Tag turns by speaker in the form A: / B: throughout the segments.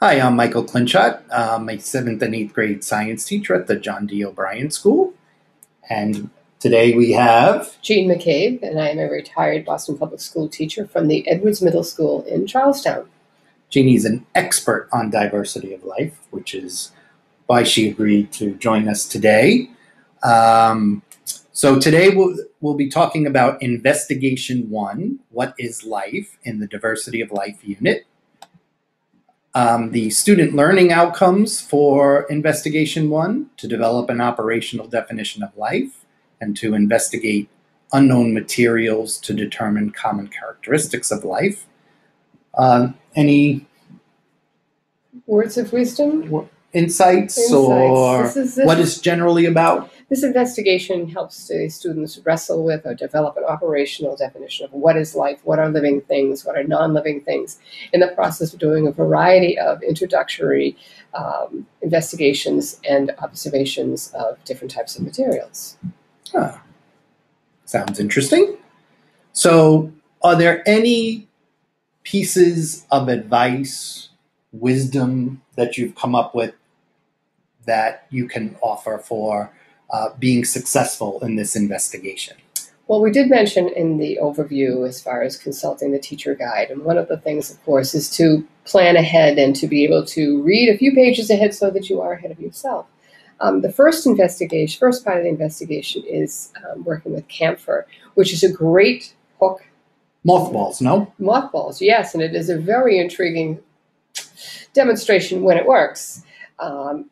A: Hi, I'm Michael Clinchot. I'm a seventh and eighth grade science teacher at the John D. O'Brien School. And today we have
B: Jean McCabe, and I am a retired Boston Public School teacher from the Edwards Middle School in Charlestown.
A: Jeannie's an expert on diversity of life, which is why she agreed to join us today. So today we'll be talking about Investigation 1, What is Life, in the Diversity of Life unit. The student learning outcomes for Investigation 1, to develop an operational definition of life and to investigate unknown materials to determine common characteristics of life. Any
B: Words of wisdom?
A: Insights. Or what is generally about?
B: This investigation helps the students wrestle with or develop an operational definition of what is life, what are living things, what are non-living things, in the process of doing a variety of introductory investigations and observations of different types of materials.
A: Huh. Sounds interesting. So, are there any pieces of advice, wisdom that you've come up with that you can offer for being successful in this investigation?
B: Well, we did mention in the overview as far as consulting the teacher guide, and one of the things, of course, is to plan ahead and to be able to read a few pages ahead so that you are ahead of yourself. The first part of the investigation is working with camphor, which is a great hook.
A: Mothballs, no?
B: Mothballs, yes, and it is a very intriguing demonstration when it works.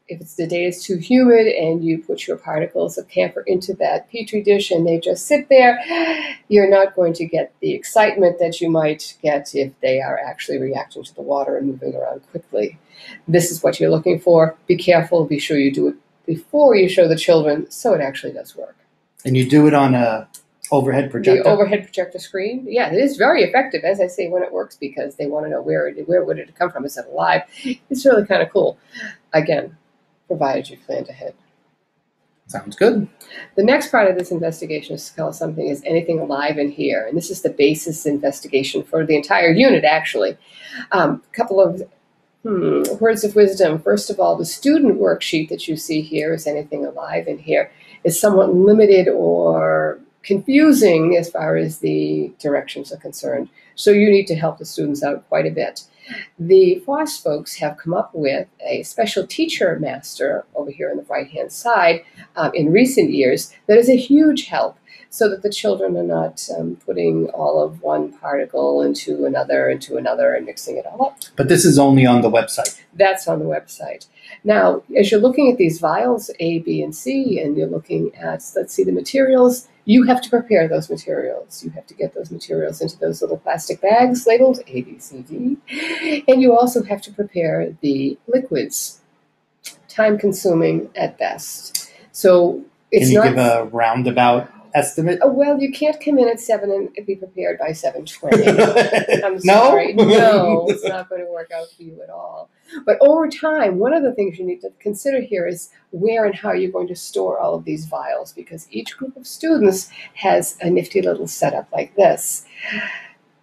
B: If the day is too humid and you put your particles of camphor into that petri dish and they just sit there, you're not going to get the excitement that you might get if they are actually reacting to the water and moving around quickly. This is what you're looking for. Be careful. Be sure you do it before you show the children so it actually does work.
A: And you do it on a overhead projector?
B: The overhead projector screen. Yeah, it is very effective, as I say, when it works, because they want to know where would it come from. Is it alive? It's really kind of cool. Again, provided you planned ahead.
A: Sounds good.
B: The next part of this investigation is to tell us something, is anything alive in here? And this is the basis investigation for the entire unit, actually. A couple of words of wisdom. First of all, the student worksheet that you see here, is anything alive in here, is somewhat limited or confusing as far as the directions are concerned. So you need to help the students out quite a bit. The FOSS folks have come up with a special teacher master over here on the right-hand side in recent years that is a huge help, so that the children are not putting all of one particle into another, and mixing it all up.
A: But this is only on the website.
B: That's on the website. Now, as you're looking at these vials, A, B, and C, and you're looking at, let's see, the materials, you have to prepare those materials. You have to get those materials into those little plastic bags labeled A, B, C, D. And you also have to prepare the liquids, time-consuming at best. So it's
A: Can you give a roundabout estimate?
B: Well, you can't come in at 7 and be prepared by 7:20. I'm
A: No?
B: sorry. No, it's not going to work out for you at all. But over time, one of the things you need to consider here is where and how you're going to store all of these vials, because each group of students has a nifty little setup like this.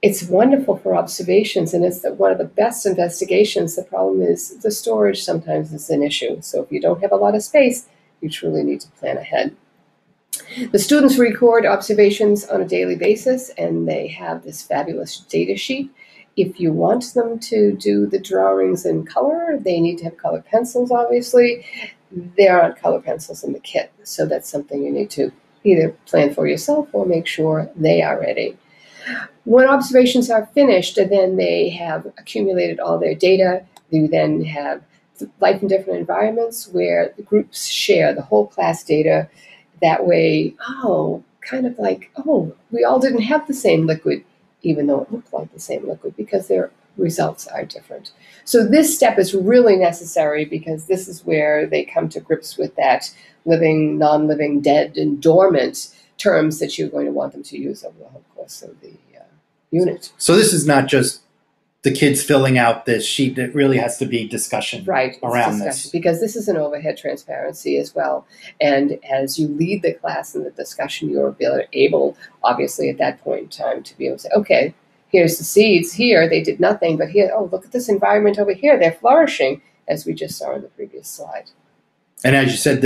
B: It's wonderful for observations, and it's one of the best investigations. The problem is the storage sometimes is an issue. So if you don't have a lot of space, you truly need to plan ahead. The students record observations on a daily basis, and they have this fabulous data sheet. If you want them to do the drawings in color, they need to have colored pencils, obviously. There aren't color pencils in the kit, so that's something you need to either plan for yourself or make sure they are ready. When observations are finished, and then they have accumulated all their data, you then have life in different environments where the groups share the whole class data. That way, kind of like, we all didn't have the same liquid, even though it looked like the same liquid, because their results are different. So this step is really necessary, because this is where they come to grips with that living, non-living, dead, and dormant terms that you're going to want them to use over the whole course of the unit.
A: So this is not just the kids filling out this sheet. It really has to be discussion around this.
B: Because this is an overhead transparency as well. And as you lead the class in the discussion, you're able, obviously, at that point in time, to be able to say, okay, here's the seeds here, they did nothing, but here, oh, look at this environment over here, they're flourishing, as we just saw in the previous slide.
A: And as you said,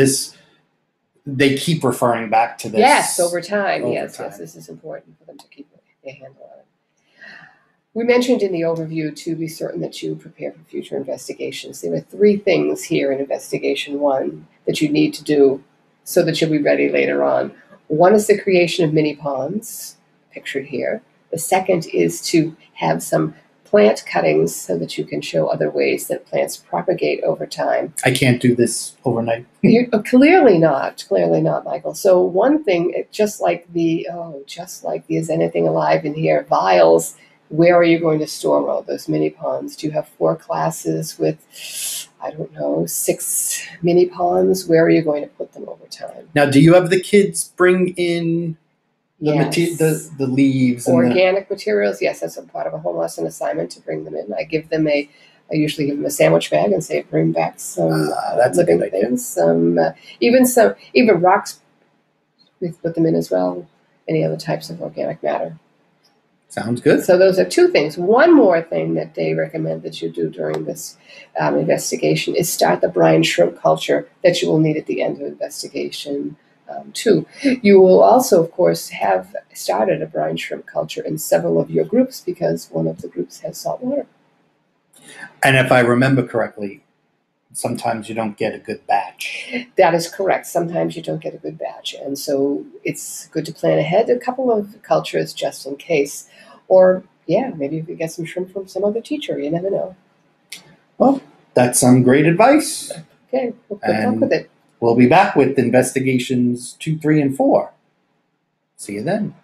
A: they keep referring back to this.
B: Yes, over time. Yes, this is important for them to keep a handle on it. We mentioned in the overview to be certain that you prepare for future investigations. There are 3 things here in investigation 1 that you need to do so that you'll be ready later on. One is the creation of mini ponds, pictured here. The second is to have some plant cuttings so that you can show other ways that plants propagate over time.
A: I can't do this overnight.
B: Clearly not, Michael. So one thing, just like the Is Anything Alive in Here vials, where are you going to store all those mini ponds? Do you have 4 classes with, 6 mini ponds? Where are you going to put them over time?
A: Now, do you have the kids bring in
B: Yes.
A: the leaves?
B: Organic materials, yes, that's a part of a home lesson assignment to bring them in. I usually give them a sandwich bag and say, bring back some
A: that's
B: living
A: a good idea.
B: things. Even rocks, we put them in as well. Any other types of organic matter.
A: Sounds good.
B: So those are 2 things. One more thing that they recommend that you do during this investigation is start the brine shrimp culture that you will need at the end of investigation 2. You will also, of course, have started a brine shrimp culture in several of your groups because one of the groups has salt water.
A: And if I remember correctly, sometimes you don't get a good batch.
B: That is correct. Sometimes you don't get a good batch. And so it's good to plan ahead a couple of cultures just in case. Or, maybe you could get some shrimp from some other teacher. You never know.
A: Well, that's some great advice.
B: Okay, well, good luck with it.
A: We'll be back with investigations 2, 3, and 4. See you then.